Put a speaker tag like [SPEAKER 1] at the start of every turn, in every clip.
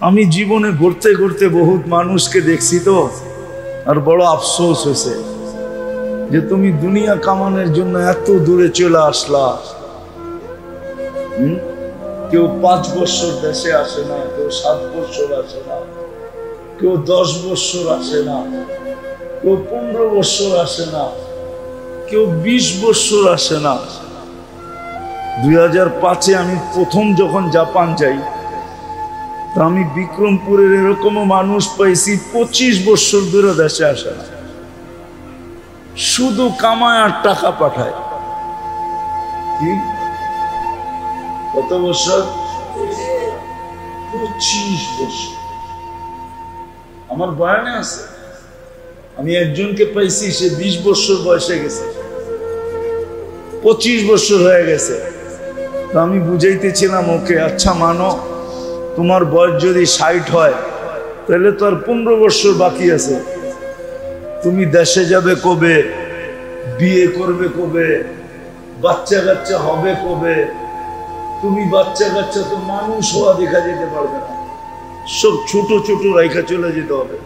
[SPEAKER 1] আমি জীবনে ঘুরতে ঘুরতে বহুত মানুষকে দেখছি তো, আর বড় আফসোস হয়েছে যে তুমি দুনিয়া কামানোর জন্য এত দূরে চলে আসলা। কেউ 5 বছর দেশে আসে না, কেউ 7 বছর আসে না, কেউ 10 বছর আসে না, কেউ 15 বছর আসে না, কেউ 20 বছর আসে না। 2005-এ আমি প্রথম যখন জাপান যাই, আমি বিক্রমপুরের এরকমও মানুষ পাইছি 25 বছর ধরে দেশে আসে না, শুধু কামায় আর টাকা পাঠায়। কি কত বছর? 25 বছর। আমার বয়ানে আছে, আমি একজনকে পাইছি, সে 20 বছর বয়সে গেছে, 25 বছর হয়ে গেছে। তো আমি বুঝাইতেছিলাম ওকে, আচ্ছা মানো তোমার বয়স যদি 60 হয়, তাহলে তো আর 15 বছর বাকি আছে। তুমি দেশে যাবে কবে, বিয়ে করবে কবে, বাচ্চা কাচ্চা হবে কবে? তুমি বাচ্চা কাচ্চা তো মানুষ হওয়া দেখা যেতে পারবে না, সব ছোট ছোট রাইখা চলে যেতে হবে।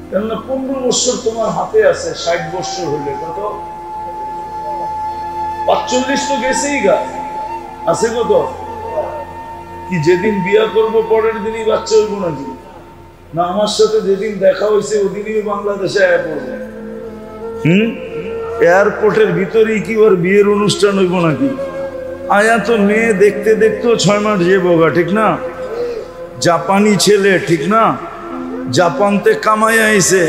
[SPEAKER 1] কেননা 15 বছর তোমার হাতে আছে, 60 বছর হইলে কত? 45 তো গেছেই গা, আছে কত? কি যেদিন বিয়া করবো পরের দিনই বাচ্চা হইব নাকি? না আমার সাথে যেদিন দেখা হয়েছে ওদিনই বাংলাদেশে আয়া পড়বো। এয়ারপোর্টের ভিতরেই কি ওর বিয়ের অনুষ্ঠান হইব নাকি? আয়া তো মেয়ে দেখতে দেখতেও 6 মাস যে বোগা, ঠিক না? জাপানি ছেলে, ঠিক না? জাপানতে কামাইয়া আইছে,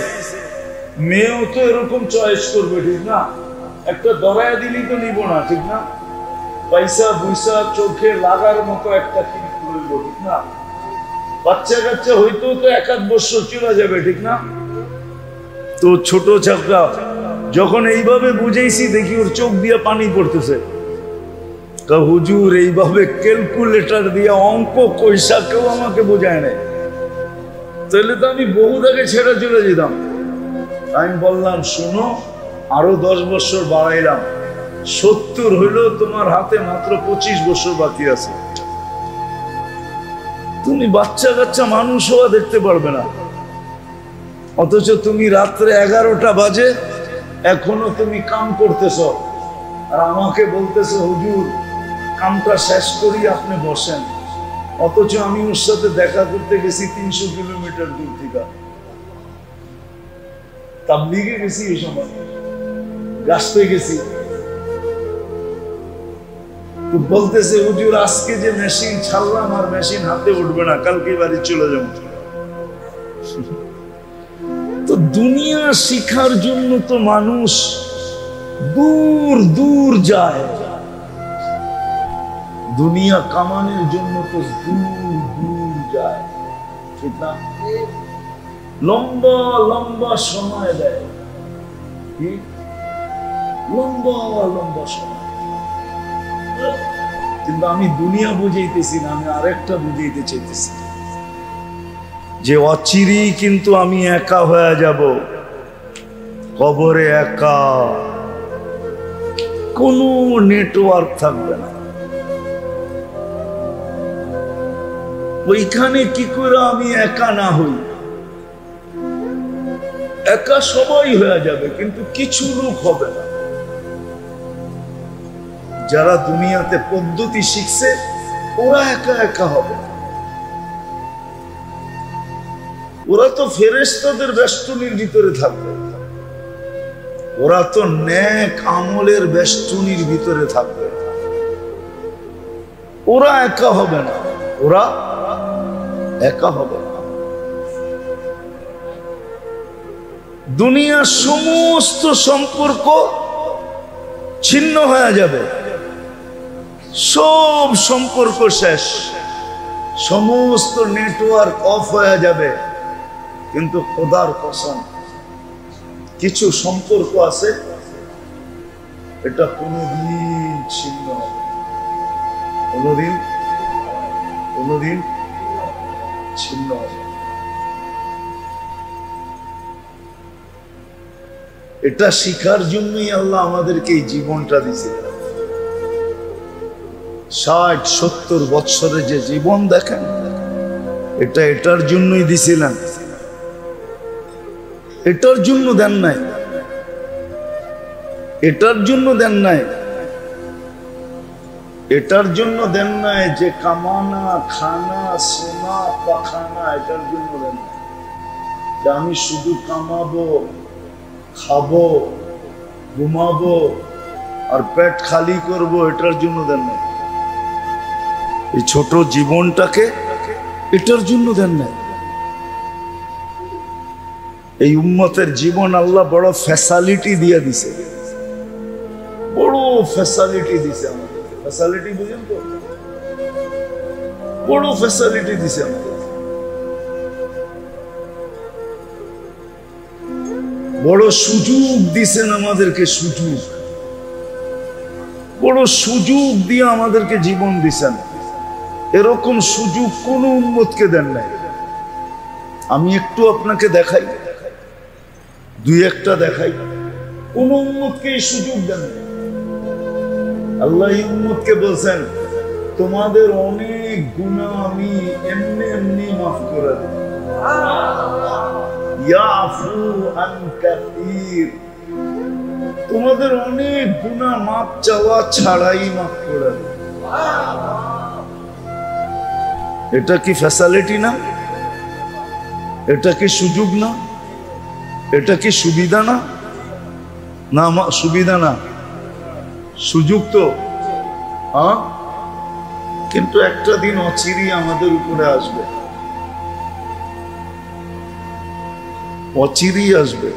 [SPEAKER 1] মেয়েও তো এরকম চয়েস করবে, ঠিক না? একটা দরায়া দিলেই তো নিব না, ঠিক না? পয়সা বুইসা চোখে লাগার মতো একটা কিনে করব, ঠিক না? বাচ্চা কাচ্চা হইতেও তো 1-8 বছর চলে যাবে, ঠিক না? তো ছোট ছাত্রা যখন এইভাবে বুঝাইছি, দেখি ওর চোখ দিয়ে পানি পড়তেছে। হুজুর এইভাবে ক্যালকুলেটর দিয়ে অঙ্ক কইসা কেউ আমাকে বোঝায় নাই, তাহলে তো আমি বহুত আগে ছেড়ে চলে যেতাম। আমি বললাম শোনো, আরো 10 বছর বাড়াইলাম, 70 হইলেও তোমার হাতে মাত্র 25 বছর বাকি আছে। তুমি বাচ্চা কাচ্চা মানুষ হওয়া দেখতে পারবে না, অথচ তুমি রাত্রে 11টা বাজে এখনো তুমি কাম করতেছ, আর আমাকে বলতেছো হুজুর কামটা শেষ করি আপনি বসেন। অথচ আমি ওর সাথে দেখা করতে গেছি 300 কিলোমিটার দূর থেকে, তাবলীগে গেছি, এই সময় গাছতে গেছি। তো বলতেছে হুজুর আজকে যে মেশিন ছাড়লাম আর মেশিন হাতে উঠবে না, কালকে বাড়ি চলে যাব। তো দুনিয়া শিখার জন্য তো মানুষ দূর দূর যায়, দুনিয়া কামানোর জন্য তো দূর দূর যায়, ঠিক না? লম্বা লম্বা সময় দেয়, লম্বা লম্বা সময়। কিন্তু আমি দুনিয়া বুঝাইতেছি না, আমি আরেকটা বুঝাইতে চাইতেছি যে অচিরেই কিন্তু আমি একা হয়ে যাব, কবরে একা, কোনো নেটওয়ার্ক থাকবে না। ওইখানে কি করে আমি একা না হই? একা সবাই হয়ে যাবে, কিন্তু কিছু লোক হবে না। যারা দুনিয়াতে পদ্ধতি শিখছে ওরা একা একা হবে। ওরা তো ফেরেশতাদের বেষ্টনীর ভিতরে থাকবে, ওরা তো নেক আমলের বেষ্টনীর ভিতরে থাকবে, ওরা একা হবে না, ওরা একা হবে না। দুনিয়ার সমস্ত সম্পর্ক ছিন্ন হয়ে যাবে, সব সম্পর্ক শেষ, সমস্ত নেটওয়ার্ক অফ হয়ে যাবে। কিন্তু খোদার কসম, কিছু সম্পর্ক আছে এটা কোনোদিন ছিন্ন হবে, কোনোদিন কোনোদিন ছিন্ন হবে। এটা শিখার জন্যই আল্লাহ আমাদেরকে এই জীবনটা দিয়েছিলেন। 60-70 বছরে যে জীবন দেখেন, এটা এটার জন্যই দিছিলেন, এটার জন্য দেন নাই, এটার জন্য দেন নাই, এটার জন্য দেন নাই যে কামানা খানা সোনা পাখানা, এটার জন্য দেন নাই যে আমি শুধু কামাবো, খাবো, ঘুমাবো আর পেট খালি করব, এটার জন্য দেন নাই। এই ছোট জীবনটাকে এটার জন্য দেন নাই। এই উম্মতের জীবন আল্লাহ বড় ফ্যাসিলিটি দিয়ে দিছে, বড় ফ্যাসিলিটি দিছে আমাদের। ফ্যাসিলিটি বুঝেন তো, বড় ফ্যাসিলিটি দিছে আমাদের, বড় সুযোগ দিছেন আমাদেরকে, সুযোগ, বড় সুযোগ দিয়ে আমাদেরকে জীবন দিছেন। এরকম সুযোগ কোন উম্মতকে দেন নাই। আমি একটু আপনাকে দেখাই, দুই একটা দেখাই, কোন উম্মতকে এই সুযোগ দেন নাই। আল্লাহ এই উম্মতকে বলছেন তোমাদের অনেক গুনাহ আমি এমনি এমনি মাফ করে দেব, ইয়াফু আন কাসীর, তোমাদের অনেক গুনাহ মাফ চাওয়া ছাড়াই মাফ করে দেব। এটা কি ফ্যাসিলিটি না? এটা কি সুযোগ না? এটা কি সুবিধা না? না সুবিধা না, সুযোগ তো। হ্যাঁ, কিন্তু একটা দিন অচিরেই আমাদের উপরে আসবে, অচিরেই আসবে।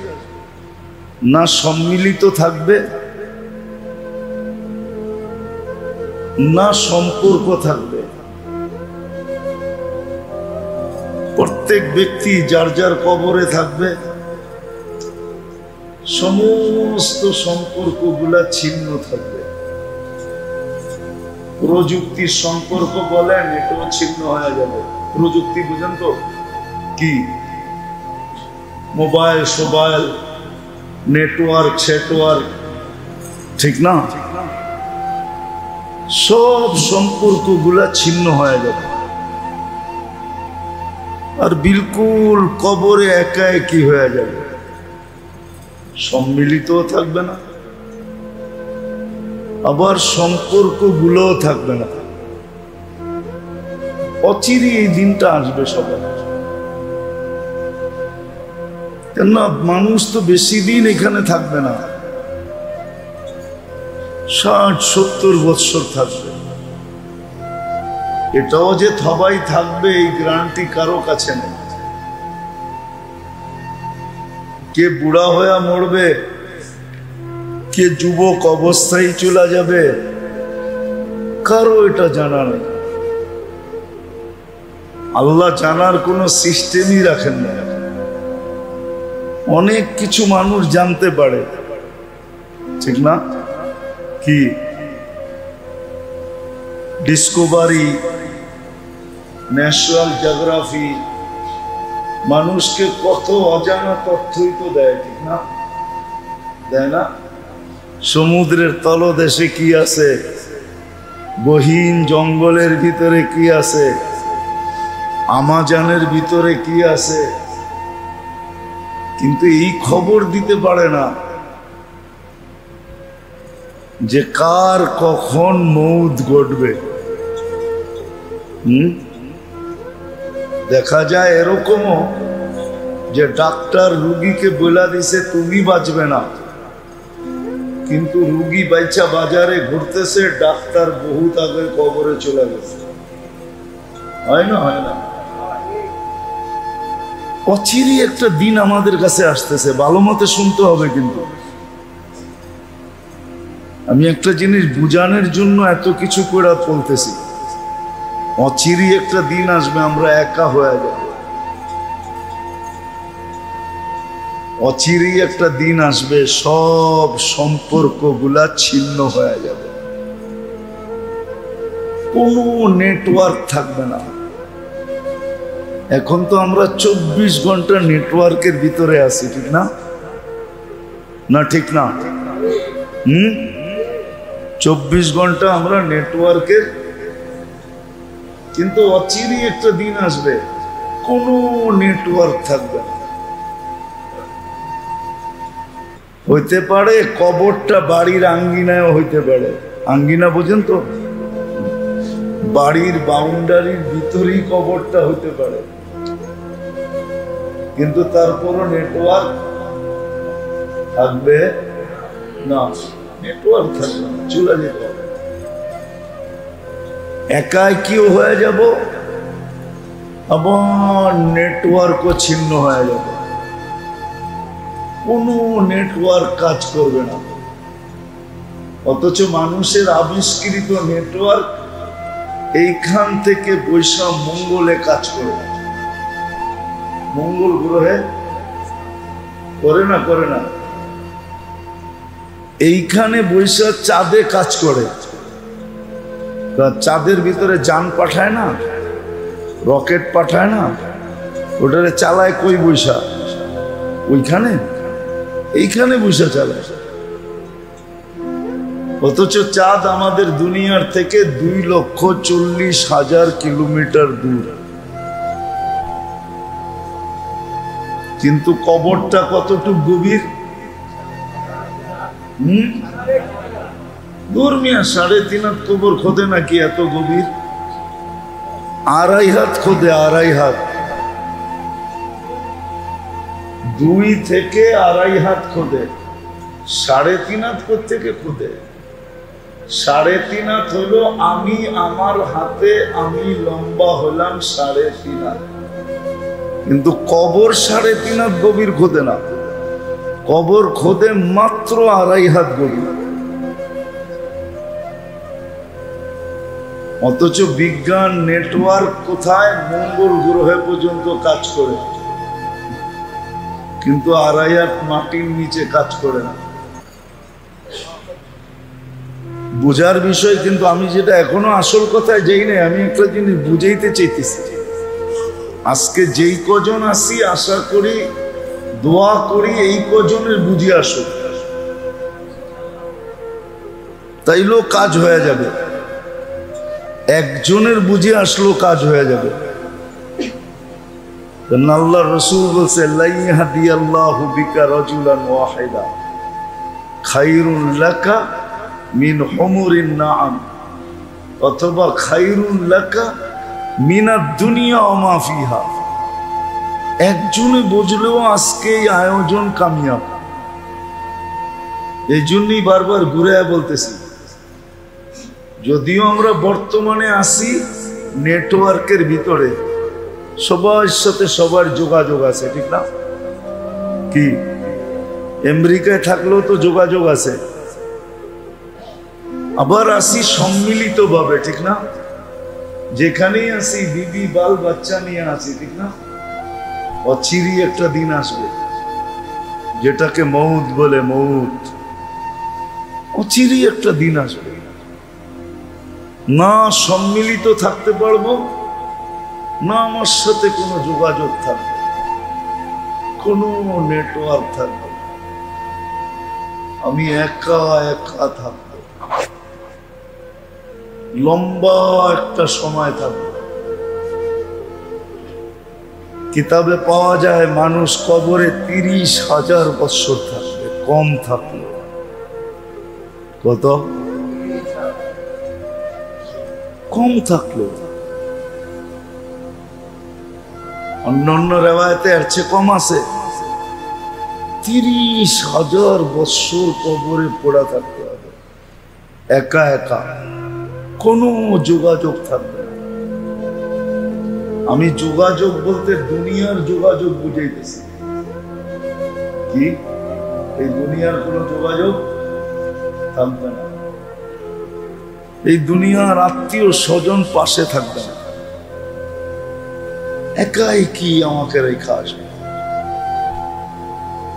[SPEAKER 1] না সম্মিলিত থাকবে, না সম্পর্ক থাকবে। প্রত্যেক ব্যক্তি যার যার কবরে থাকবে, সমস্ত সম্পর্কগুলা ছিন্ন থাকবে। প্রযুক্তির সম্পর্ক বলেন, এটাও ছিন্ন হয়ে যাবে। প্রযুক্তি বুঝেন তো কি? মোবাইল সোবাইল, নেটওয়ার্ক সেটওয়ার্ক, ঠিক না? সব সম্পর্কগুলা ছিন্ন হয়ে যাবে। আর বিলকুল কবরে একা একই হয়ে যাবে, সম্মিলিত থাকবে না, আবার সম্পর্কগুলোও থাকবে না। অচিরেই এই দিনটা আসবে সবার। কেননা মানুষ তো বেশি দিন এখানে থাকবে না, 60-70 বৎসর থাকবে। এটাও যে সবাই থাকবে এই গ্যারান্টি কারো কাছে নেই। কে বুড়া হয়ে মরবে, কে যুবক অবস্থায় চলে যাবে, কারো এটা জানা নেই। আল্লাহ জানার কোনো সিস্টেমই রাখেন না। অনেক কিছু মানুষ জানতে পারে, ঠিক না? কি ডিসকভারি, ন্যাশনাল জিওগ্রাফি মানুষকে কত অজানা তথ্যই তো দেয়, ঠিক না? দেয় না? সমুদ্রের তলদেশে কি আছে, গহীন জঙ্গলের ভিতরে কি আছে, আমাজনের ভিতরে কি আছে, কিন্তু এই খবর দিতে পারে না যে কার কখন মৌত ঘটবে। দেখা যায় এরকমও যে ডাক্তার রুগীকে বলে দিছে তুমি বাঁচবে না, কিন্তু রুগী বাইচা বাজারে ঘুরতেছে, ডাক্তার বহুত আগে কবরে চলে গেছে। হয় না? হয় না? অচিরেই একটা দিন আমাদের কাছে আসতেছে, ভালো মতে শুনতে হবে। কিন্তু আমি একটা জিনিস বুঝানোর জন্য এত কিছু করে বলতেছি। অচিরেই একটা দিন আসবে আমরা একা হয়ে যাব, অচিরেই একটা দিন আসবে সব সম্পর্কগুলা ছিন্ন হয়ে যাবে, কোনো নেটওয়ার্ক থাকবে না। এখন তো আমরা 24 ঘন্টা নেটওয়ার্কের ভিতরে আছি, ঠিক না? না ঠিক না? 24 ঘন্টা আমরা নেটওয়ার্কের, কিন্তু অচিরেই একটা দিন আসবে কোনো নেটওয়ার্ক থাকবে না। হইতে পারে কবরটা বাড়ির আঙ্গিনায় হইতে পারে, আঙ্গিনা বোঝেন তো, বাড়ির বাউন্ডারির ভিতরেই কবরটা হইতে পারে, কিন্তু তারপরও নেটওয়ার্ক থাকবে না, নেটওয়ার্ক থাকবে না, চলে যেতে হবে। একাই কি হয়ে যাব, আবার নেটওয়ার্কও ছিন্ন হয়ে যাবে, কোনো নেটওয়ার্ক কাজ করবে না। অথচ মানুষের আবিষ্কৃত নেটওয়ার্ক এইখান থেকে বৈশাখ মঙ্গলে কাজ করে, মঙ্গল গ্রহে করে না, করে না, এইখানে বৈশাখ চাঁদে কাজ করে। চাঁদের ভিতরে যান পাঠায় না, রকেট পাঠায় না, ওটারে চালায় কই বৈশাখ, ওইখানে, এইখানে বৈশাখ চালায়। অথচ চাঁদ আমাদের দুনিয়ার থেকে 2,40,000 কিলোমিটার দূর, কিন্তু কবরটা কতটুকু গভীর, দূর মিয়া, 3.5 হাত কবর খোদে নাকি এত গভীর, 2.5 হাত খোদে, 2.5 হাত, 2 থেকে 2.5 হাত খোদে, 3.5 হাত থেকে খোদে। 3.5 হাত হলো আমি, আমার হাতে আমি লম্বা হলাম 3.5 হাত, কিন্তু কবর 3.5 হাত গভীর খোদে না, কবর খোদে মাত্র 2.5 হাত গভীর। অথচ বিজ্ঞান নেটওয়ার্ক কোথায়, মঙ্গল গ্রহে পর্যন্ত কাজ করে, কিন্তু 2.5 হাত মাটির নিচে কাজ করে না। বুঝার বিষয়, কিন্তু আমি যেটা এখনো আসল কথায় যাই না, আমি একটা জিনিস বুঝাইতে চাইতেছি। আজকে যেই কজন আসি, আশা করি দোয়া করি এই কজনের বুঝে আসুক, তাইলেও কাজ হয়ে যাবে। একজনের বুঝে আসলো কাজ হয়ে যাবে। আল্লাহ রাসূল বলছে, লা ইয়াহদিয়াল্লাহু বিকা রাজুলান ওয়াহিদা খায়রুন লাকা মিন হুমুরিন নাআম, অথবা খায়রুন লাকা মিনাদ দুনিয়া ওয়া মা ফিহা। একজনে বুঝলেও আজকে এই আয়োজন কামিয়াব। এই জন্যই বারবার ঘুরে বলতেছি, যদিও আমরা বর্তমানে আসি নেটওয়ার্কের ভিতরে, সবার সাথে সবার যোগাযোগ আছে, ঠিক না? কি আমেরিকায় থাকলেও তো যোগাযোগ আছে, আবার আসি সম্মিলিত ভাবে, ঠিক না? যেখানেই আসি বিবি বাল বাচ্চা নিয়ে আসি, ঠিক না? অচিরি একটা দিন আসবে যেটাকে মউত বলে, মউত অচিরি একটা দিন আসবে, না সম্মিলিত থাকতে পারবো, না আমার সাথে কোনো যোগাযোগ থাকবে, কোনো নেটওয়ার্ক থাকবে, আমি একা একা থাকবো, লম্বা একটা সময় থাকবে। কিতাবে পাওয়া যায় মানুষ কবরে 30,000 বছর থাকবে, কম থাকলো। কত? কম থাকলো। অন্যান্য রেওয়ায়েতে এর চেয়ে কম আছে। 30,000 বছর কবরে পড়া থাকতে হবে, একা একা, কোনো যোগাযোগ থাকবে না। আমি যোগাযোগ বলতে দুনিয়ার যোগাযোগ বুঝাইতেছি। কি এই দুনিয়ার কোনো যোগাযোগ থাকবে না, এই দুনিয়ার আত্মীয় স্বজন পাশে থাকবে না, একাই কি আমাকে রেখা আসবে।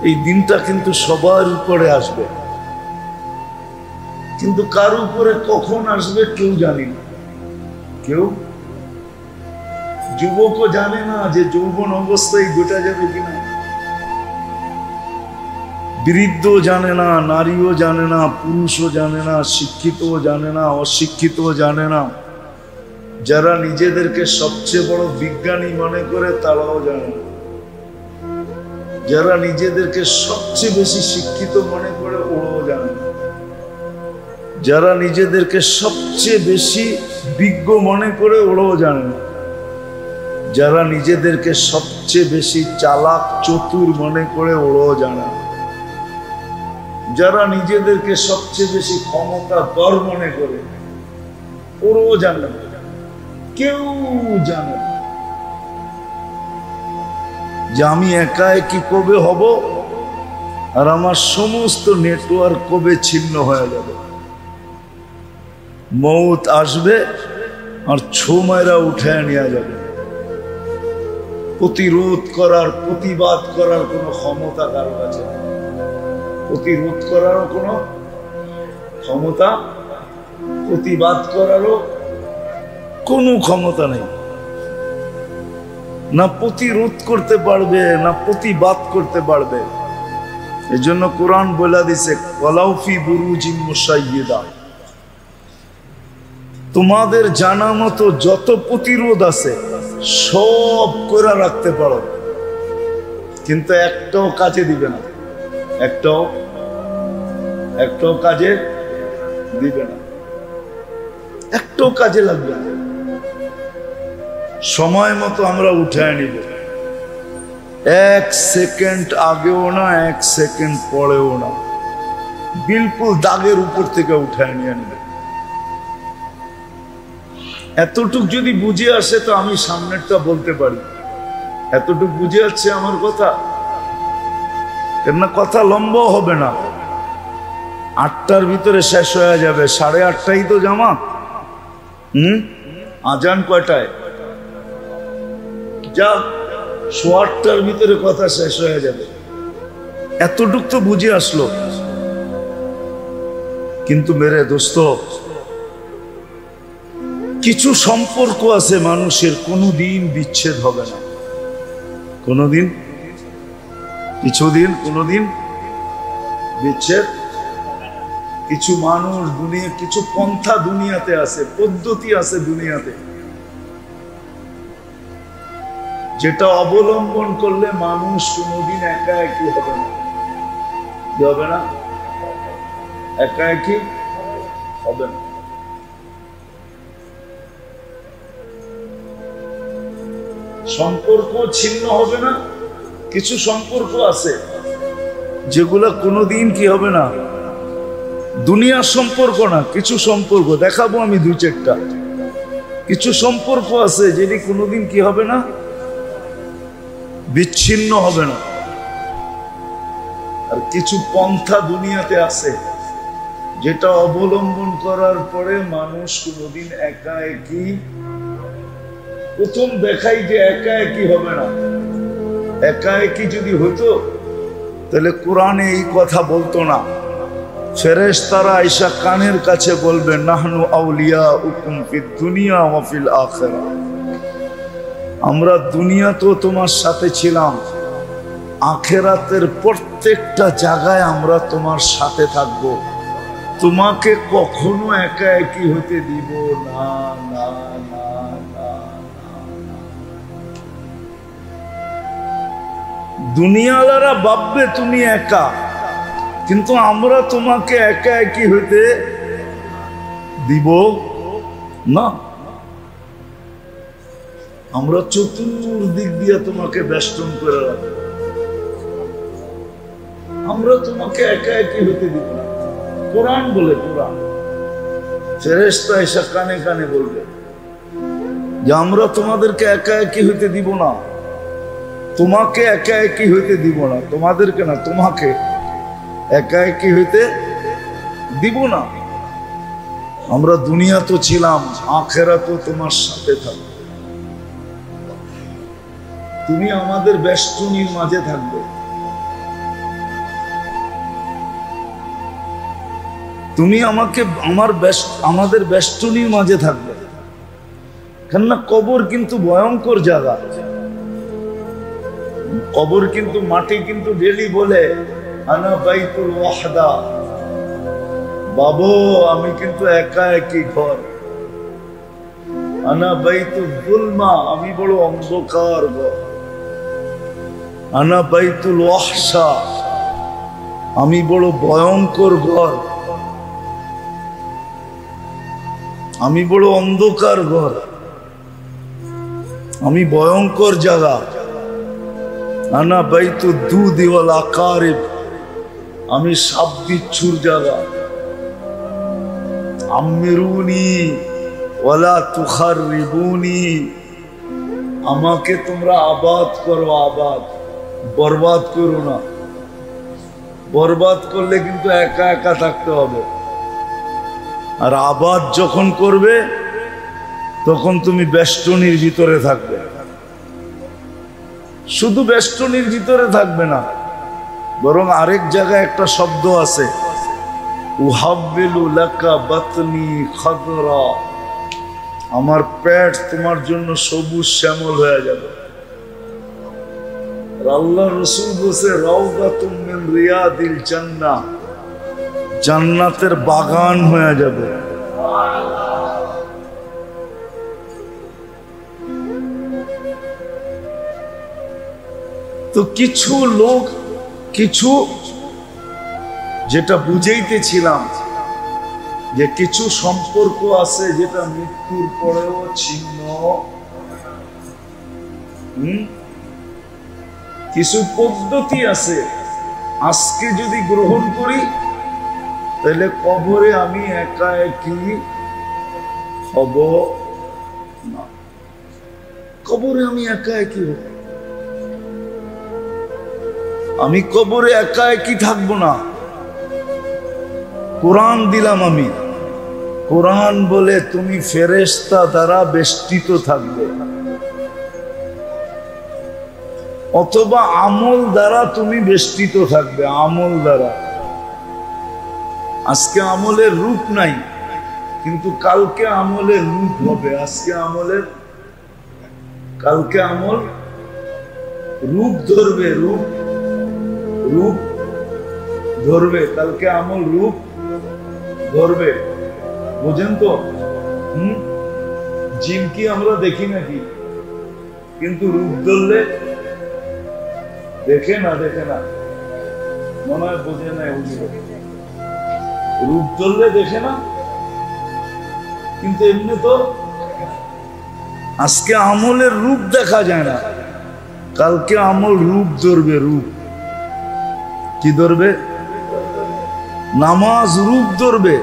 [SPEAKER 1] এই দিনটা কিন্তু সবার উপরে আসবে, কিন্তু কার উপরে কখন আসবে কেউ জানি না। কেউ, যুবকও জানে না যে যৌবন অবস্থায় গোটা যাবে কিনা, বৃদ্ধ জানে না, নারীও জানে না, পুরুষও জানে না, শিক্ষিতও জানে না, অশিক্ষিতও জানে না, যারা নিজেদেরকে সবচেয়ে বড় বিজ্ঞানী মনে করে তারাও জানে না, যারা নিজেদেরকে সবচেয়ে বেশি শিক্ষিত মনে করে ওরাও জানে না, যারা নিজেদেরকে সবচেয়ে বেশি বিজ্ঞ মনে করে ওরাও জানে না, যারা নিজেদেরকে সবচেয়ে বেশি চালাক চতুর মনে করে ওরাও জানে না, যারা নিজেদেরকে সবচেয়ে বেশি ক্ষমতাধর মনে করে ওরাও জানে না, কেউ জানে না যে আমি একা একই কবে হব আর আমার সমস্ত নেটওয়ার্ক কবে ছিন্ন হয়ে যাবে। মৌত আসবে আর ছোমায়রা উঠে নিয়ে যাবে। প্রতিরোধ করার প্রতিবাদ করার কোনো ক্ষমতা কারো কাছে নেই, প্রতিরোধ করারও কোনো ক্ষমতা, প্রতিবাদ করারও কোনো ক্ষমতা নেই, না প্রতিরোধ করতে পারবে না প্রতিবাদ করতে পারবে। এই জন্য কোরআন বলে দিছে ওয়ালাউফি বুরুজিম মুশাইয়্যিদা, তোমাদের জানা মতো যত প্রতিরোধ আছে সব করে রাখতে পারো, কিন্তু একটাও কাজে দিবে না, একটাও কাজে দিবে না, একটাও কাজে লাগবে না। সময় মতো আমরা উঠায় নিব, 1 সেকেন্ড আগেও না 1 সেকেন্ড পরেও না, বিলকুল দাগের উপর থেকে উঠায় নিয়ে নেবে। এতটুক যদি বুঝে আসে তো আমি সামনেরটা বলতে পারি, এতটুক বুঝে আসছে আমার কথা, কেননা কথা লম্বা হবে না, 8টার ভিতরে শেষ হয়ে যাবে, 8:30টাই তো জামাত। আজান কয়টায়? যা 8:15টার ভিতরে কথা শেষ হয়ে যাবে, এতটুক তো বুঝে আসলো। কিন্তু মেরে দোস্ত, কিছু সম্পর্ক আছে মানুষের কোনোদিন বিচ্ছেদ হবে না, কোনোদিন কোনোদিন বিচ্ছেদ। কিছু মানুষ দুনিয়া, কিছু পন্থা দুনিয়াতে আছে, পদ্ধতি আছে দুনিয়াতে, যেটা অবলম্বন করলে মানুষ কোনোদিন একা একই হবে না, হবে না, একা একই হবে না। সম্পর্ক ছিন্ন হবে না, কিছু সম্পর্ক আছে যেগুলা কোনোদিন কি হবে না, দুনিয়ার সম্পর্ক না, কিছু সম্পর্ক দেখাবো আমি 2-4টা। কিছু সম্পর্ক আছে যেটি কোনোদিন কি হবে না, বিচ্ছিন্ন হবে না। আর কিছু পন্থা দুনিয়াতে আছে যেটা অবলম্বন করার পরে মানুষ কোনোদিন একা একই, প্রথম দেখাই যে একা একই হবে না। একা একই যদি হতো তাহলে কোরআনে এই কথা বলতো না। ফেরেশতারা আয়েশা কানের কাছে বলবে নাহনু আউলিয়াউকুম ফিদ দুনিয়া ওয়া ফিল আখিরা, আমরা দুনিয়াতেও তোমার সাথে ছিলাম, আখিরাতের প্রত্যেকটা জায়গায় আমরা তোমার সাথে থাকব, তোমাকে কখনো একা একই হতে দিব না, না, না, না। দুনিয়ালারা ভাববে তুমি একা, কিন্তু আমরা তোমাকে একা একই হইতে দিব না। আমরা চতুর্দিক দিয়ে তোমাকে বেষ্টন করে রাখবো, আমরা তোমাকে একা একই হইতে দিব না। কোরআন বলে, কোরআন ফেরেশতা এসে কানে কানে বলবে যে আমরা তোমাদেরকে একা একই হইতে দিব না, তোমাকে একা একই হইতে দিব না, তোমাদেরকে না, তোমাকে একা একই হইতে দিব না। আমরা দুনিয়া তো ছিলাম, আখিরাতও তোমার সাথে থাকবে, তুমি আমাদের বেষ্টনীর মাঝে থাকবে, তুমি আমাকে আমাদের বেষ্টনীর মাঝে থাকবে। কেননা কবর কিন্তু ভয়ঙ্কর জায়গা, কবর কিন্তু মাটি কিন্তু ডেলি বলে আনা বাইতুল ওয়াহদা, বাবু আমি কিন্তু একা একই ঘর, আনা বাইতুল যুলমা, আমি বড় অন্ধকার ঘর। আনা বাইতুল ওয়াহশা, আমি বড় ভয়ঙ্কর ঘর। আমি বড় অন্ধকার ঘর, আমি ভয়ঙ্কর জায়গা। আনা বাইতুল দুধ ওয়াল আকারিব, আমি সাপ বিচ্ছুর জায়গা। আমিরুনি ওয়ালা তুখাররিবুনি, আমাকে তোমরা আবাদ করো, আবাদ, বরবাদ করো না। বরবাদ করলে কিন্তু একা একা থাকতে হবে, আর আবাদ যখন করবে তখন তুমি বেষ্টনীর ভিতরে থাকবে। শুধু বেষ্টনীর ভিতরে থাকবে না, বরং আরেক জায়গায় একটা শব্দ আছে, উহাব্বিলু লাকা বাতনি খাদরা, আমার পেট তোমার জন্য সবুজ শ্যামল হয়ে যাবে। আল্লাহ রাসূল বলেছে রাউদাতুম মিন রিয়াদিল জান্নাহ, জান্নাতের বাগান হয়ে যাবে। তো কিছু লোক, কিছু যেটা বুঝাইতেছিলাম যে কিছু সম্পর্ক আছে যেটা মৃত্যুর পরেও ছিন্ন, কিছু পদ্ধতি আছে আজকে যদি গ্রহণ করি তাহলে কবরে আমি একা একই হব না। কবরে আমি একা একই হব, আমি কবরে একা একই থাকবো না। কোরআন দিলাম আমি, কোরআন বলে তুমি ফেরেশতা দ্বারা বেষ্টিত থাকবে, অথবা আমল দ্বারা তুমি বেষ্টিত থাকবে। আমল দ্বারা, আজকে আমলের রূপ নাই, কিন্তু কালকে আমলের রূপ হবে। আজকে আমলের, কালকে আমল রূপ ধরবে, রূপ রূপ ধরবে, কালকে আমল রূপ ধরবে। বুঝেন তো? জিন কি আমরা দেখি নাকি? কিন্তু রূপ ধরলে দেখে না, দেখে না, মনে হয় বোঝে না। রূপ ধরলে দেখে না, কিন্তু এমনি তো আজকে আমলের রূপ দেখা যায় না, কালকে আমল রূপ ধরবে। রূপ কি ধরবে? নামাজ রূপ ধরবে।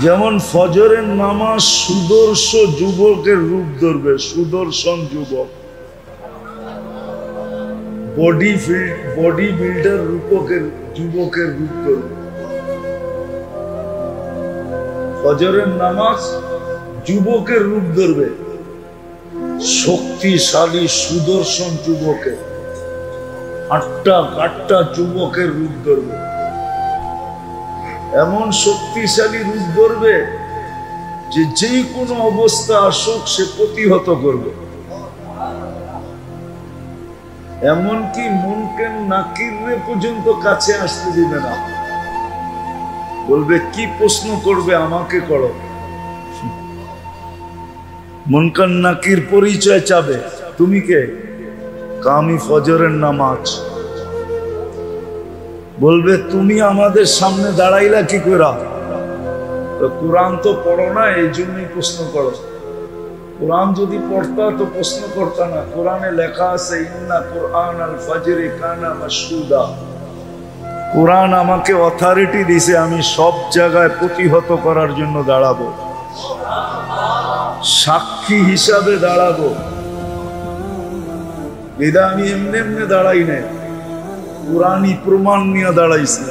[SPEAKER 1] যেমন ফজরের নামাজ সুদর্শন যুবকের রূপ ধরবে, সুদর্শন যুবক, বডি বিল্ডার রূপকের যুবকের রূপ ধরবে। ফজরের নামাজ যুবকের রূপ ধরবে, শক্তিশালী সুদর্শন যুবকের, আটটা কাট্টা যুবকের রূপ ধরবে। এমন শক্তিশালী রূপ ধরবে যে যে কোনো অবস্থা আসুক সে প্রতিহত করবে। এমনকি মুনকার নাকিরে পর্যন্ত কাছে আসতে দিবে না, বলবে কি প্রশ্ন করবে আমাকে করো। মুনকার নাকির পরিচয় চাবে, তুমি কে? আমি ফজরের নামাজ। বলবে তুমি আমাদের সামনে দাঁড়াইলা কি করে? কোরআন তো পড়ো না, এই জন্যই প্রশ্ন করো। কোরআন যদি পড়তা তো প্রশ্ন করতা না। কোরআনে লেখা আছে ইন্না কুরআন আল ফাজরি কানা মাশহুদা। কোরআন আমাকে অথরিটি দিছে, আমি সব জায়গায় প্রতিহত করার জন্য দাঁড়াবো, সাক্ষী হিসাবে দাঁড়াবো। এটা আমি এমনি এমনি দাঁড়াই নাই, কোরআনই প্রমাণ নিয়ে দাঁড়াইছি।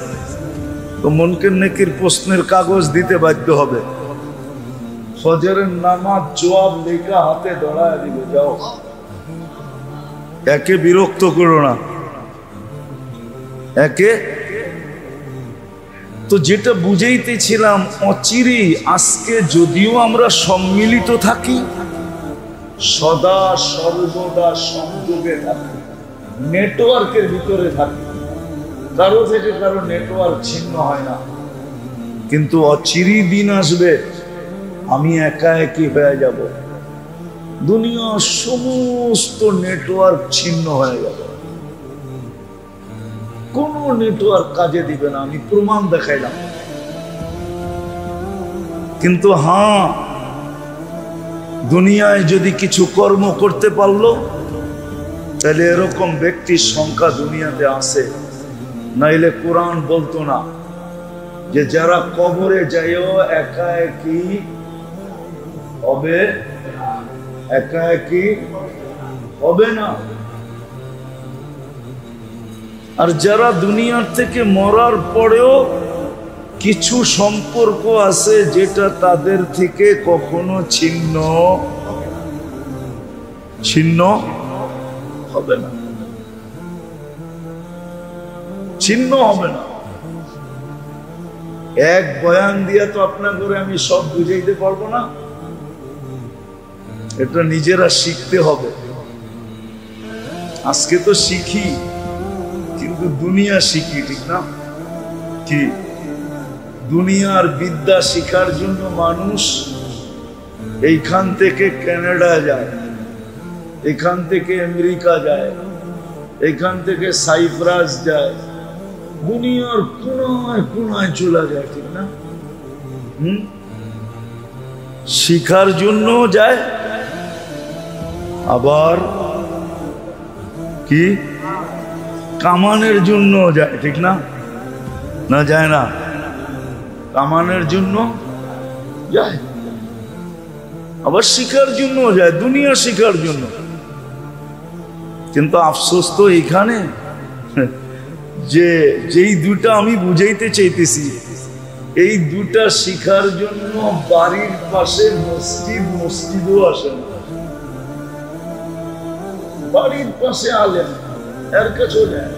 [SPEAKER 1] তো মুনকার নাকির প্রশ্নের কাগজ দিতে বাধ্য হবে। ফজরের নামাজ জবাব লেখা হাতে ধরায় দিবে, যাও। একে বিরক্ত করো না, একে। তো যেটা বুঝাইতেছিলাম, অচিরেই আজকে যদিও আমরা সম্মিলিত থাকি, সদা সর্বদা সংযোগে থাকি, নেটওয়ার্কের ভিতরে থাকি, কারো থেকে কারো নেটওয়ার্ক ছিন্ন হয় না, কিন্তু অচিরেই দিন আসবে আমি একা একই হয়ে যাব, দুনিয়ার সমস্ত নেটওয়ার্ক ছিন্ন হয়ে যাবে, কোনো নেটওয়ার্ক কাজে দিবে না। আমি প্রমাণ দেখাইলাম। কিন্তু হ্যাঁ, দুনিয়ায় যদি কিছু কর্ম করতে পারলো তাহলে এরকম ব্যক্তির সংখ্যা দুনিয়াতে আছে। নাইলে কোরআন বলতো না যে যারা কবরে যাইও একা একই হবে, একা একই হবে না। আর যারা দুনিয়ার থেকে মরার পরেও কিছু সম্পর্ক আছে যেটা তাদের থেকে কখনো ছিন্ন হবে না, ছিন্ন হবে না। এক বয়ান দিয়া তো আপনার করে আমি সব বুঝাইতে পারবো না, এটা নিজেরা শিখতে হবে। আজকে তো শিখি, কিন্তু দুনিয়া শিখি, ঠিক না? কি দুনিয়ার বিদ্যা শিখার জন্য মানুষ এইখান থেকে কানাডা যায়, এখান থেকে আমেরিকা যায়, এখান থেকে সাইপ্রাস যায়, দুনিয়ার কোনায় কোনায় চলে যায়, ঠিক না? শিখার জন্য যায়, আবার কি কামানের জন্য যায়, ঠিক না? না যায় না? কামানের জন্য যায়, আবার শিখার জন্য যায়, দুনিয়া শিখার জন্য। কিন্তু আফসোস তো এইখানে যে যেই দুটা আমি বুঝাইতে চাইতেছি, এই দুটা শিখার জন্য বাড়ির পাশে মসজিদও আসে না, বাড়ির পাশে আলেম এর কাছেও যায়,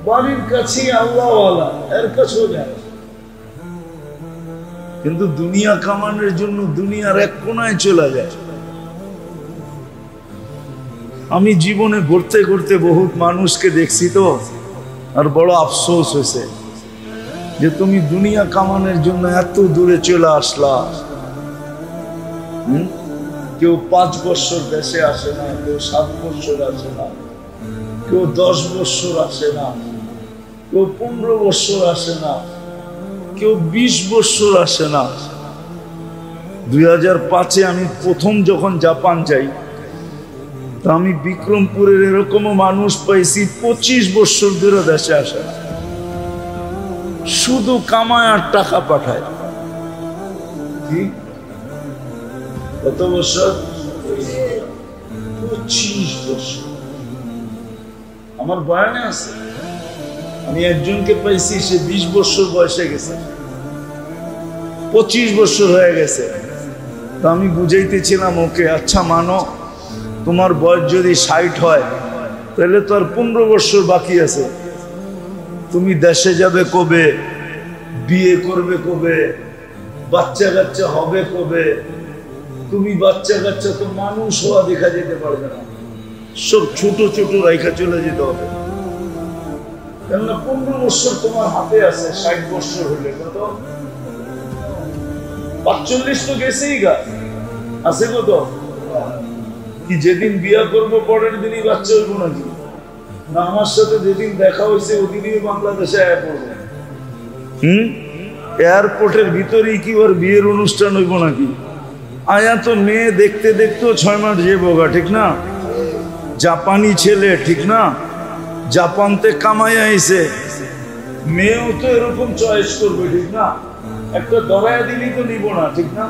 [SPEAKER 1] বাড়ির কাছেই আল্লাহওয়ালা এর কাছেও যায়। কিন্তু দুনিয়া কামানোর জন্য দুনিয়ার এক কোনায় চলে যায়। আমি জীবনে ঘুরতে ঘুরতে বহুত মানুষকে দেখছি তো, আর বড় আফসোস হয়েছে যে তুমি দুনিয়া কামানোর জন্য এত দূরে চলে আসলা। কেউ 5 বছর দেশে আসে না, কেউ 7 বছর আসে না, কেউ 10 বছর আসে না, কেউ 15 বছর আসে না, কেউ 20 বছর আসে না। 2005-এ আমি প্রথম যখন জাপান যাই, তা আমি বিক্রমপুরের এরকমও মানুষ পাইছি 25 বছর ধরে দেশে আসে না, শুধু কামায় আর টাকা পাঠায়। কি কত বছর? 25 বছর। আমার বয়ানে আছে, আমি একজনকে পাইছি সে 20 বছর বয়সে গেছে, 25 বছর হয়ে গেছে। তো আমি বুঝাইতেছিলাম ওকে, আচ্ছা মানো তোমার বয়স যদি 60 হয় তাহলে তো আর 15 বছর বাকি আছে। তুমি দেশে যাবে কবে, বিয়ে করবে কবে, বাচ্চা কাচ্চা হবে কবে? তুমি বাচ্চা কাচ্চা তো মানুষ হওয়া দেখা যেতে পারবে না, সব ছোট ছোট রাইখা চলে যেতে হবে। কেননা 15 বছর তোমার হাতে আছে, 60 বছর হলে কত? 45 তো গেছেই গা, আছে কত? কি যেদিন বিয়া করবো পরের দিনই বাচ্চা হইব নাকি? না আমার সাথে যেদিন দেখা হয়েছে ওদিনই বাংলাদেশে আয়া পড়বো? এয়ারপোর্টের ভিতরেই কি ওর বিয়ের অনুষ্ঠান হইব নাকি? আয়া তো মেয়ে দেখতে দেখতেও 6 মাস যে বোগা, ঠিক না? জাপানি ছেলে, ঠিক না? জাপানতে কামাই আইছে, মেয়েও তো এরকম চয়েস করবে, ঠিক না? একটা দরায়া দিলি তো নিব না, ঠিক না?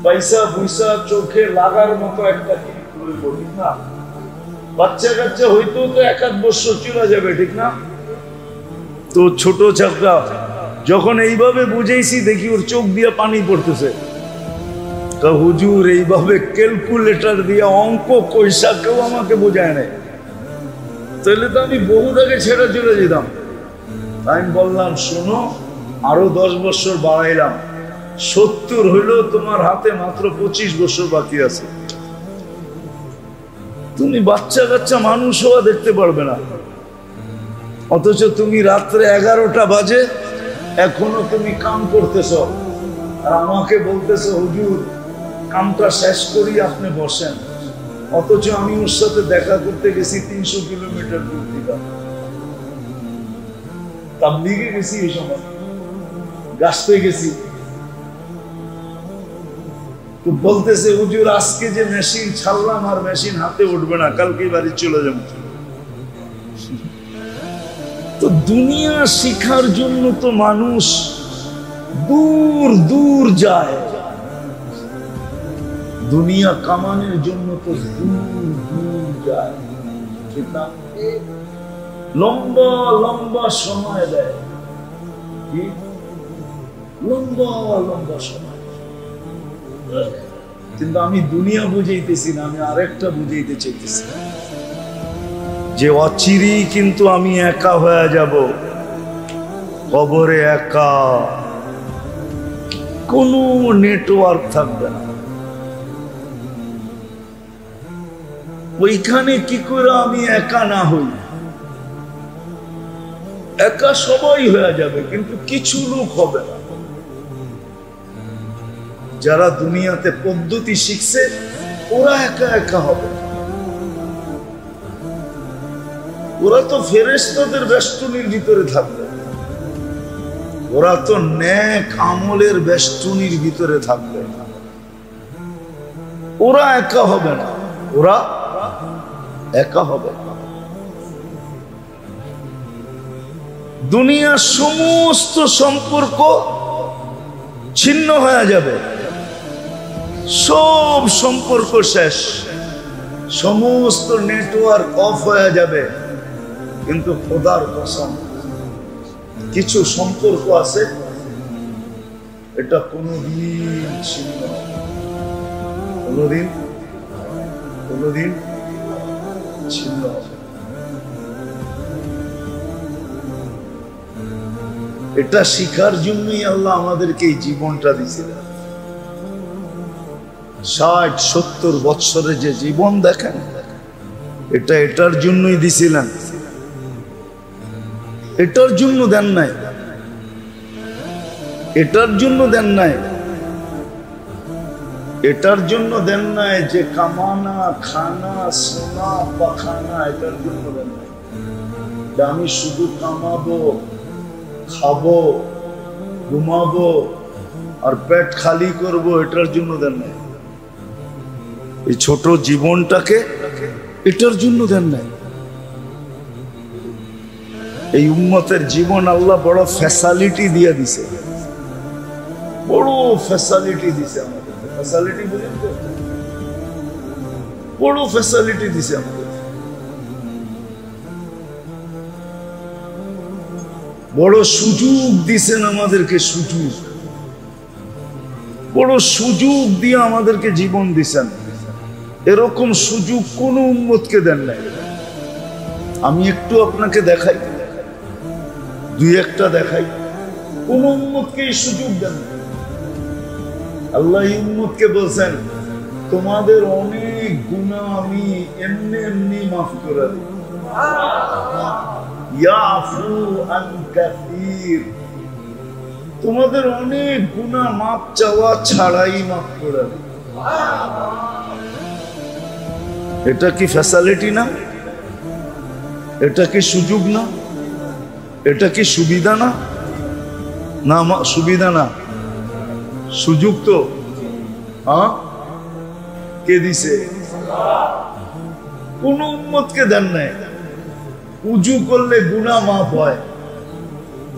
[SPEAKER 1] পয়সা পয়সা চোখে লাগার মতো একটা করবো, ঠিক না? বাচ্চা কাচ্চা হইতেও তো 1-8 বছর চলে যাবে, ঠিক না? তো ছোট চাকরা যখন এইভাবে বুঝাইছি, দেখি ওর চোখ দিয়ে পানি পড়তেছে। তা হুজুর এইভাবে ক্যালকুলেটর দিয়ে অঙ্ক কইসা কেউ আমাকে বোঝায় নাই, তাহলে তো আমি বহু আগে ছেড়ে চলে যেতাম। আমি বললাম শোনো, আরো 10 বছর বাড়াইলাম, 70 হইলেও তোমার হাতে মাত্র 25 বছর বাকি আছে। তুমি বাচ্চা কাচ্চা মানুষ হওয়া দেখতে পারবে না, অথচ তুমি রাত্রে 11টা বাজে এখনো তুমি কাম করতেছ। আর আমাকে বলতেছে হুজুর কামটা শেষ করি আপনি বসেন, অথচ আমি ওর সাথে দেখা করতে গেছি 300 কিলোমিটার দূর থেকে, তাবলীগে গেছি, এই সময় গাছতে গেছি। তো বলতেছে হুজুর আজকে যে মেশিন ছাড়লাম আর মেশিন হাতে উঠবে না, কালকে বাড়ি চলে যাবো। তো দুনিয়া শিখার জন্য তো মানুষ দূর দূর যায়, দুনিয়া কামানোর জন্য তো দূর দূর যায়, লম্বা লম্বা সময় দেয়, লম্বা লম্বা সময়। কিন্তু আমি দুনিয়া বুঝাইতেছি না, আমি আরেকটা বুঝাইতে চাইতেছি যে অচিরেই কিন্তু আমি একা হয়ে যাব, কবরে একা, কোনো নেটওয়ার্ক থাকবে না। ওইখানে কি করে আমি একা না হই? একা সবাই হয়ে যাবে, কিন্তু কিছু লোক হবে না। যারা দুনিয়াতে পদ্ধতি শিখছে ওরা একা একা হবে। ওরা তো ফেরেশতাদের বেষ্টনীর ভিতরে থাকবে, ওরা তো নেক আমলের বেষ্টনীর ভিতরে থাকবে, ওরা একা হবে না, ওরা একা হবে না। দুনিয়ার সমস্ত সম্পর্ক ছিন্ন হয়ে যাবে, সব সম্পর্ক শেষ, সমস্ত নেটওয়ার্ক অফ হয়ে যাবে। কিন্তু খোদার কসম কিছু সম্পর্ক আছে এটা কোনদিন ছিন্ন, কোনদিন ছিন্ন হবে। এটা শিখার জন্যই আল্লাহ আমাদেরকে এই জীবনটা দিয়েছিলেন। 60-70 বৎসরের যে জীবন দেখেন, এটা এটার জন্যই দিছিলেন, এটার জন্য দেন নাই, এটার জন্য দেন নাই, এটার জন্য দেন নাই যে কামানা খানা সোনা পাখানা, এটার জন্য দেন নাই যে আমি শুধু কামাবো, খাবো, ঘুমাবো আর পেট খালি করব, এটার জন্য দেন নাই। এই ছোট জীবনটাকে এটার জন্য দেন নাই। এই উম্মতের জীবন আল্লাহ বড় ফ্যাসিলিটি দিয়ে দিছে, বড় ফ্যাসিলিটি দিছে আমাদের। ফ্যাসিলিটি বুঝেন তো, বড় ফ্যাসিলিটি দিছে আমাদের, বড় সুযোগ দিছেন আমাদেরকে, সুযোগ, বড় সুযোগ দিয়ে আমাদেরকে জীবন দিছেন। এরকম সুযোগ কোন উম্মতকে দেন নাই। আমি একটু আপনাকে দেখাই, দুই একটা দেখাই, কোন উম্মতকে এই সুযোগ দেন না। আল্লাহ উম্মতকে বলছেন তোমাদের অনেক গুনাহ আমি এমনি এমনি মাফ করে দিই, ইয়াফু আন কাসীর, তোমাদের অনেক গুনাহ মাফ চাওয়া ছাড়াই মাফ করে দিই। এটা কি ফ্যাসিলিটি না? এটা কি সুযোগ না? এটা কি সুবিধা না? না সুবিধা না, সুযোগ তো। হ্যাঁ, কে দিছে? কোন উম্মতকে দেন নাই। উজু করলে গুনাহ মাফ হয়,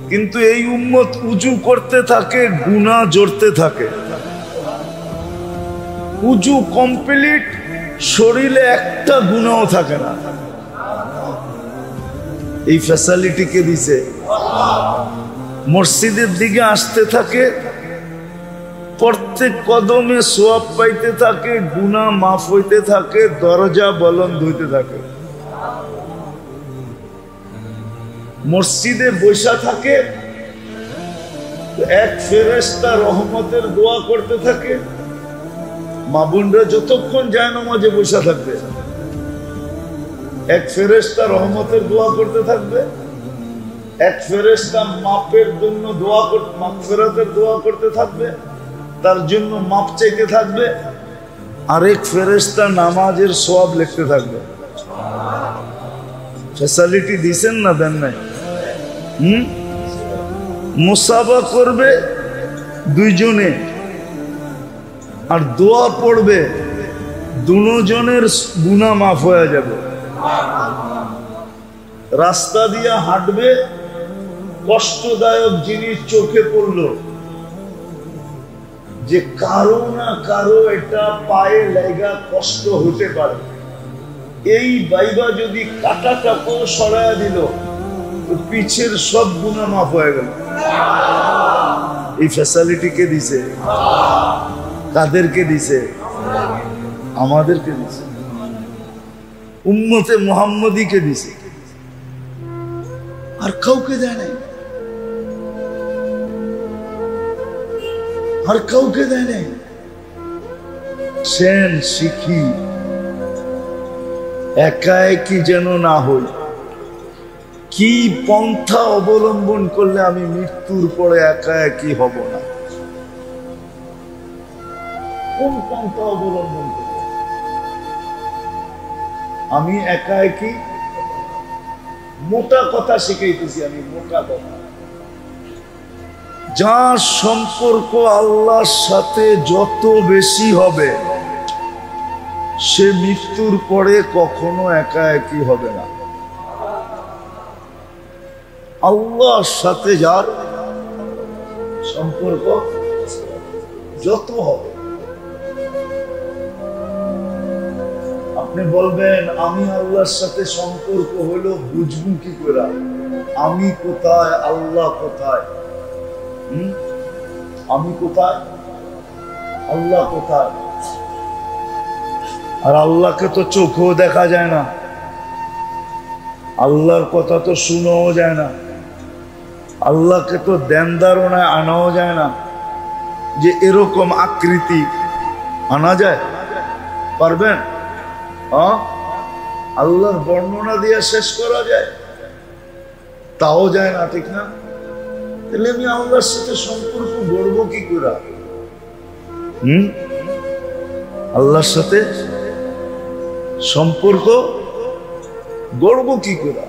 [SPEAKER 1] কিন্তু এই উম্মত উজু করতে থাকে, গুনাহ জড়তে থাকে। উজু কমপ্লিট, শরীরে একটা গুনাহ থাকে না। এই ফ্যাসিলিটি কে দিছে? মসজিদের দিকে আসতে থাকে, প্রত্যেক কদমে সওয়াব পাইতে থাকে, গুনাহ মাফ হইতে থাকে, দরজা বলন্দ হইতে থাকে। মসজিদে বসা থাকে, এক ফেরেশতা রহমতের দোয়া করতে থাকে। মা বোনরা যতক্ষণ যায় নামাজে বসা থাকবে, এক ফেরেশতা রহমতের দোয়া করতে থাকবে, এক ফেরেশতা মাপের জন্য দোয়া করতে, মাগফিরাতের দোয়া করতে থাকবে, তার জন্য মাপ চাইতে থাকবে, আরেক ফেরেশতা নামাজের সওয়াব লিখতে থাকবে। ফ্যাসিলিটি দিছেন না দেন নাই? মুসাফা করবে দুইজনে, আর দোয়া পড়বে, দুজনের গুনাহ মাফ হয়ে যাবে। রাস্তা দিয়ে হাঁটবে, কষ্টদায়ক জিনিস চোখে পড়লো, যে কারো না কারো এটা পায়ে লাগা কষ্ট হতে পারে, এই বাইবা যদি কাটা কাপড় সরাইয়া দিল তো পিছের সব গুনাহ মাফ হয়ে গেল। এই ফ্যাসিলিটি কে দিছে? কাদেরকে দিছে? আমাদেরকে দিছে, উম্মতে মুহাম্মদীকে দিছে, আর কাউকে দেয় নাই, আর কাউকে দেয় নাই। সেন শিখি একা একই যেন না হই। কি পন্থা অবলম্বন করলে আমি মৃত্যুর পরে একা একই হব না? কোন পন্থা অবলম্বন করলে আমি একা একই? মোটা কথা শিখাইতেছি আমি, মোটা কথা। যার সম্পর্ক আল্লাহর সাথে যত বেশি হবে, সে মৃত্যুর পরে কখনো একা একই হবে না। আল্লাহর সাথে যার সম্পর্ক যত হবে, আপনি বলবেন আমি আল্লাহর সাথে সম্পর্ক হলো বুঝবো কি করে? আমি কোথায়, আল্লাহ কোথায়? আমি কোথায়, আল্লাহ কোথায়? আর আল্লাহকে তো চোখেও দেখা যায় না, আল্লাহর কথা তো শুনাও যায় না, আল্লাহকে তো ধ্যান ধারণায় আনাও যায় না। যে এরকম আকৃতি আনা যায়? পারবেন? আল্লাহর বর্ণনা দিয়ে শেষ করা যায়? তাও যায় না, ঠিক না? তাহলে আমি আল্লাহর সাথে সম্পর্ক গড়ব কি করে? আল্লাহর সাথে সম্পর্ক গড়ব কি করে?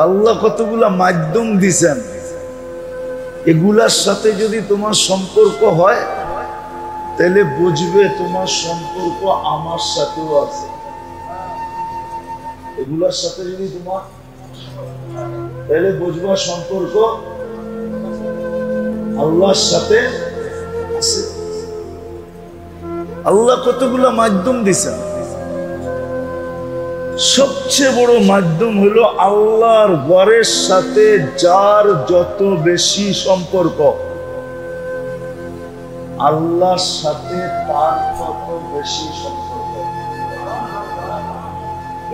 [SPEAKER 1] আল্লাহ কতগুলা মাধ্যম দিছেন, এগুলার সাথে যদি তোমার সম্পর্ক হয় তাহলে বুঝবে তোমার সম্পর্ক আমার সাথেও আছে। এগুলার সাথে যদি তোমার, তাহলে বুঝবা সম্পর্ক আল্লাহর সাথে আছে। আল্লাহ কতগুলা মাধ্যম দিছেন, সবচেয়ে বড় মাধ্যম হলো আল্লাহর ঘরের সাথে যার যত বেশি সম্পর্ক, আল্লাহর সাথে তার তত বেশি সম্পর্ক।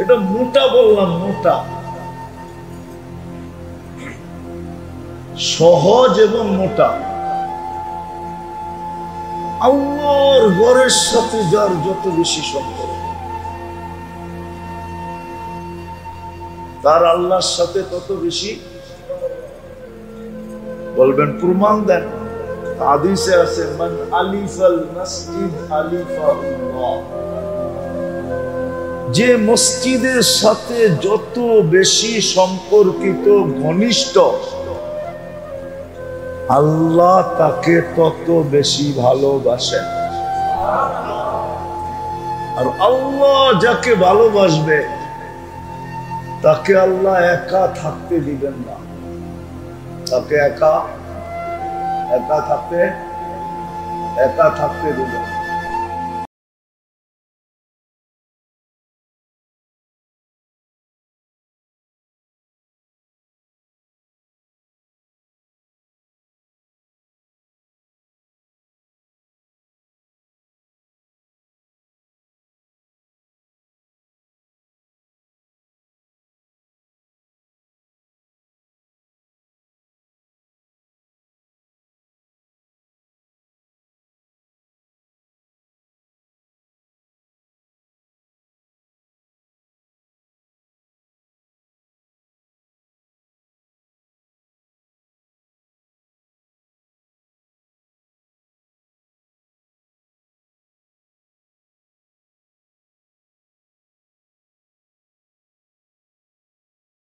[SPEAKER 1] এটা মোটা বললাম, মোটা, সহজ এবং মোটা। আল্লাহর ঘরের সাথে যার যত বেশি সম্পর্ক, তার আল্লাহর সাথে তত বেশি। বলবেন প্রমাণ দেন? হাদিসে আছে, মান আলিফাল মসজিদ আলিফাহুল্লাহ। যে মসজিদের সাথে যত বেশি সম্পর্কিত, ঘনিষ্ঠ, আল্লাহ তাকে তত বেশি ভালোবাসেন। আর আল্লাহ যাকে ভালোবাসবে তাকে আল্লাহ একা থাকতে দিবেন না, তাকে একা থাকতে দিবেন।